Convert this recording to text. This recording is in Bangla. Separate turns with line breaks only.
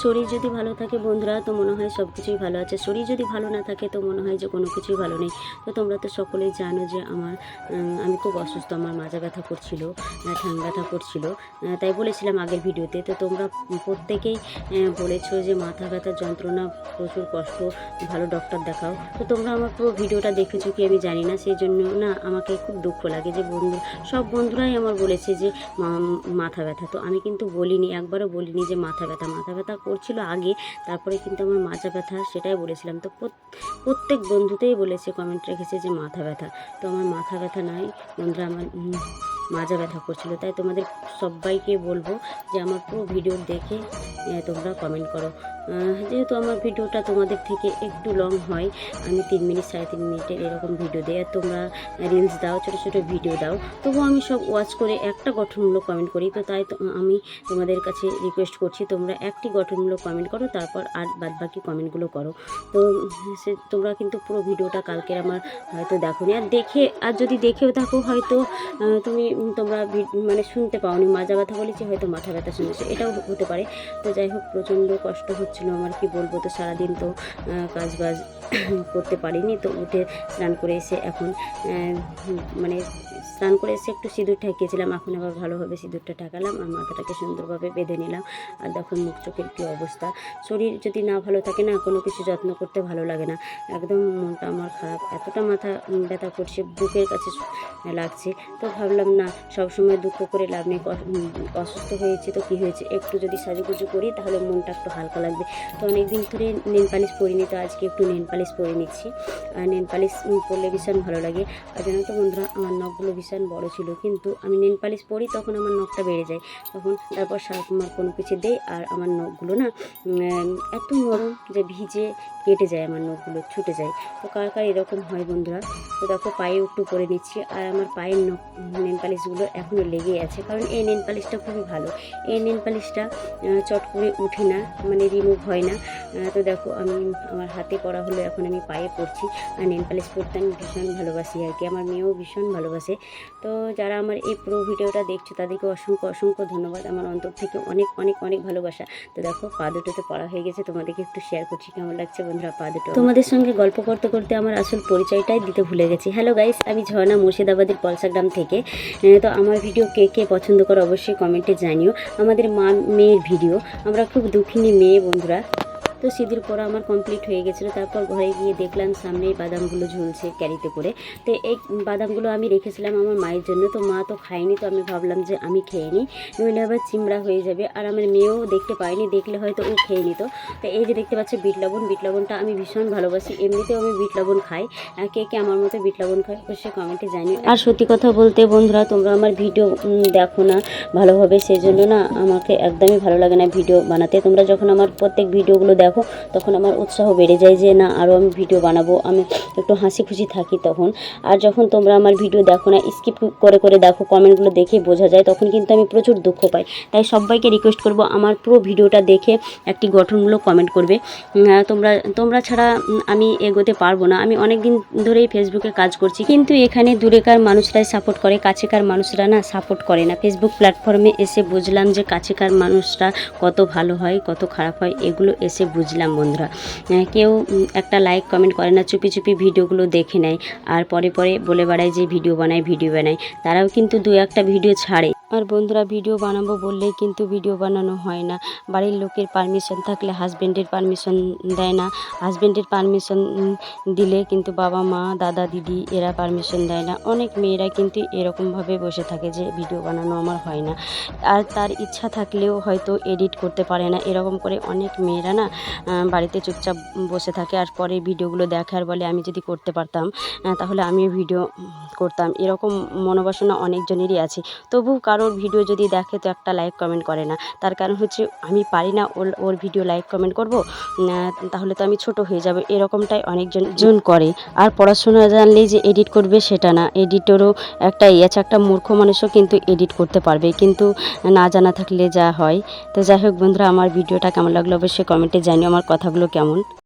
শরীর যদি ভালো থাকে বন্ধুরা তো মনে হয় সব কিছুই ভালো আছে, শরীর যদি ভালো না থাকে তো মনে হয় যে কোনো কিছুই ভালো নেই। তো তোমরা তো সকলেই জানো যে আমি খুব অসুস্থ, আমার মাজা ব্যথা করছিল, ঠ্যাং ব্যথা করছিল, তাই বলেছিলাম আগের ভিডিওতে। তো তোমরা প্রত্যেকেই বলেছো যে মাথা ব্যথার যন্ত্রণা, প্রচুর কষ্ট, ভালো ডক্টর দেখাও। তো তোমরা আমার পুরো ভিডিওটা দেখেছো কি আমি জানি না, সেই জন্য না আমাকে খুব দুঃখ লাগে যে সব বন্ধুরাই আমার বলেছে যে মাথা ব্যথা। তো আমি কিন্তু বলিনি, একবারও বলিনি যে মাথা ব্যথা করছিল আগে, তারপরে কিন্তু আমার মাজা ব্যথা সেটাই বলেছিলাম। তো প্রত্যেক বন্ধুতেই বলেছে, কমেন্ট রেখেছে যে মাথা ব্যথা। তো আমার মাথা ব্যথা নয় বন্ধুরা, আমার মাজা ব্যথা করছিল। তাই তোমাদের সবাইকে বলবো যে আমার পুরো ভিডিও দেখে তোমরা কমেন্ট করো। যেহেতু আমার ভিডিওটা তোমাদের থেকে একটু লং হয়, আমি 3 মিনিট 3.5 মিনিটের এরকম ভিডিও দিই, আর তোমরা রিলস দাও, ছোটো ছোটো ভিডিও দাও, তবুও আমি সব ওয়াচ করে একটা গঠনমূলক কমেন্ট করি। তো তাই আমি তোমাদের কাছে রিকোয়েস্ট করছি তোমরা একটি গঠনমূলক কমেন্ট করো, তারপর আর বাদবাকি কমেন্টগুলো করো। তো তোমরা কিন্তু পুরো ভিডিওটা কালকের আমার হয়তো দেখোনি, আর যদি দেখেও থাকো হয়তো তোমরা মানে শুনতে পাওনি, মাজা ব্যথা বলেছি হয়তো মাথা ব্যথা শুনেছো, এটাও হতে পারে। তো যাই হোক, প্রচণ্ড কষ্ট হচ্ছিলো আমার, কি বলবো। তো সারাদিন তো কাজ বাজ করতে পারিনি। তো উঠে স্নান করে এসে এখন মানে স্নান করে এসে একটু সিঁদুর ঠেকিয়েছিলাম, এখন আবার ভালোভাবে সিঁদুরটা ঠেকালাম আর মাথাটাকে সুন্দরভাবে বেঁধে নিলাম। আর দেখো মুখ চোখের কী অবস্থা। শরীর যদি না ভালো থাকে না, কোনো কিছু যত্ন করতে ভালো লাগে না, একদম মনটা আমার খারাপ, এতটা মাথা ব্যথা করছে, বুকের কাছে লাগছে। তো ভাবলাম না, সবসময় দুঃখ করে লাভ নেই, অসুস্থ হয়েছে তো কী হয়েছে, একটু যদি সাজুগুজু করি তাহলে মনটা একটু হালকা লাগবে। তো অনেক দিন ধরে নেল পালিশ পরিনি, তো আজকে একটু নেল পালিশ পরে নিচ্ছি। আর নেল পালিশ পরলে ভীষণ ভালো লাগে। আর জানো তো বন্ধুরা, আমার নখগুলো ভীষণ বড় ছিল, কিন্তু আমি নেল পালিশ পরি তখন আমার নখটা বেড়ে যায়, তারপর আমার কোনো কিছু দেই আর আমার নখগুলো না এত নরম যে ভিজে কেটে যায়, আমার নখগুলো ছুটে যায়। তো কার কার এরকম হয় বন্ধুরা। তো দেখো পায়ে একটু পরে নিচ্ছি, আর আমার পায়ের নেল পালিশগুলো এখনও লেগে আছে, কারণ এই নেল পালিশটা খুবই ভালো, এই নেল পালিশটা চট করে উঠে না, মানে রিমুভ হয় না। তো দেখো আমি আমার হাতে পরা হলো, এখন আমি পায়ে পরছি। আর নেল পালিশ পরতে আমি ভীষণ ভালোবাসি আর কি, আমার মেয়েও ভীষণ ভালোবাসে। তো যারা আমার এই পুরো ভিডিওটা দেখছো তাদেরকে অসংখ্য অসংখ্য ধন্যবাদ, আমার অন্তর থেকে অনেক অনেক অনেক ভালোবাসা। তো দেখো পা দুটোতে পড়া হয়ে গেছে, তোমাদেরকে একটু শেয়ার করছি কেমন লাগছে বন্ধুরা পা দুটো। তোমাদের সঙ্গে গল্প করতে করতে আমার আসল পরিচয়টাই দিতে ভুলে গেছি। হ্যালো গাইস, আমি ঝর্ণা, মুর্শিদাবাদের পলসাগ্রাম থেকে। তো আমার ভিডিও কে কে পছন্দ করো অবশ্যই কমেন্টে জানিও। আমাদের মেয়ের ভিডিও, আমরা খুব দুঃখিনী মেয়ে বন্ধুরা। তো সিঁদুর পরা আমার কমপ্লিট হয়ে গেছিলো, তারপর ঘরে গিয়ে দেখলাম সামনেই বাদামগুলো ঝুলছে ক্যারিতে করে। তো এই বাদামগুলো আমি রেখেছিলাম আমার মায়ের জন্য, তো মা তো খায়নি, তো আমি ভাবলাম যে আমি খেয়ে নিই, নইলে আবার চিমড়া হয়ে যাবে। আর আমার মেয়েও দেখতে পায়নি, দেখলে হয়তো ও খেয়ে নিত। তো এই যে দেখতে পাচ্ছি বিট লবণটা আমি ভীষণ ভালোবাসি, এমনিতেও আমি বিট লবণ খাই। কে কে আমার মতো বিট লবণ খাই অবশ্যই কমেন্টে জানিও। আর সত্যি কথা বলতে বন্ধুরা, তোমরা আমার ভিডিও দেখো না ভালোভাবে, সেই জন্য না আমাকে একদমই ভালো লাগে না ভিডিও বানাতে। তোমরা যখন আমার প্রত্যেক ভিডিওগুলো দেখো তখন আমার উৎসাহ বেড়ে যায় যে না আরও আমি ভিডিও বানাবো, আমি একটু হাসি খুশি থাকি তখন। আর যখন তোমরা আমার ভিডিও দেখো না, স্কিপ করে করে দেখো, কমেন্টগুলো দেখে বোঝা যায়, তখন কিন্তু আমি প্রচুর দুঃখ পাই। তাই সবাইকে রিকোয়েস্ট করব আমার পুরো ভিডিওটা দেখে একটি গঠনমূলক কমেন্ট করবে। তোমরা ছাড়া আমি এগোতে পারবো না। আমি অনেক দিন ধরেই ফেসবুকে কাজ করছি, কিন্তু এখানে দূরেকার মানুষরাই সাপোর্ট করে, কাছেকার মানুষরা না সাপোর্ট করে না। ফেসবুক প্ল্যাটফর্মে এসে বুঝলাম যে কাছেকার মানুষরা কত ভালো হয় কত খারাপ হয়, এগুলো এসে বুঝলাম বন্ধুরা। কেউ একটা লাইক কমেন্ট করে না, চুপি চুপি ভিডিওগুলো দেখে নেয়, আর পরে পরে বলে বেড়ায় যে ভিডিও বানায়। তারাও কিন্তু 2-1টা ভিডিও ছাড়ে। আর বন্ধুরা, ভিডিও বানাবো বললেই কিন্তু ভিডিও বানানো হয় না। বাড়ির লোকের পারমিশন থাকলে হাজব্যান্ডের পারমিশন দেয় না, হাজব্যান্ডের পারমিশন দিলে কিন্তু বাবা মা দাদা দিদি এরা পারমিশন দেয় না। অনেক মেয়েরা কিন্তু এরকমভাবে বসে থাকে যে ভিডিও বানানো আমার হয় না, আর তার ইচ্ছা থাকলেও হয়তো এডিট করতে পারে না। এরকম করে অনেক মেয়েরা না বাড়িতে চুপচাপ বসে থাকে, আর পরে ভিডিওগুলো দেখে আর বলে আমি যদি করতে পারতাম তাহলে আমিও ভিডিও করতাম। এরকম মনোবাসনা অনেকজনেরই আছে। তবু কারোর ভিডিও যদি দেখে তো একটা লাইক কমেন্ট করে না, তার কারণ হচ্ছে আমি পারি না ওর ভিডিও লাইক কমেন্ট করব, তাহলে তো আমি ছোট হয়ে যাব, এরকমটাই অনেকজন করে। আর পড়াশোনা জানলেই যে এডিট করবে সেটা না, এডিটরও একটা মূর্খ মানুষও কিন্তু এডিট করতে পারবে, কিন্তু না জানা থাকলে যা হয়। তো যাই হোক বন্ধুরা, আমার ভিডিওটা কেমন লাগলো অবশ্যই কমেন্টে জানিও, আমার কথাগুলো কেমন।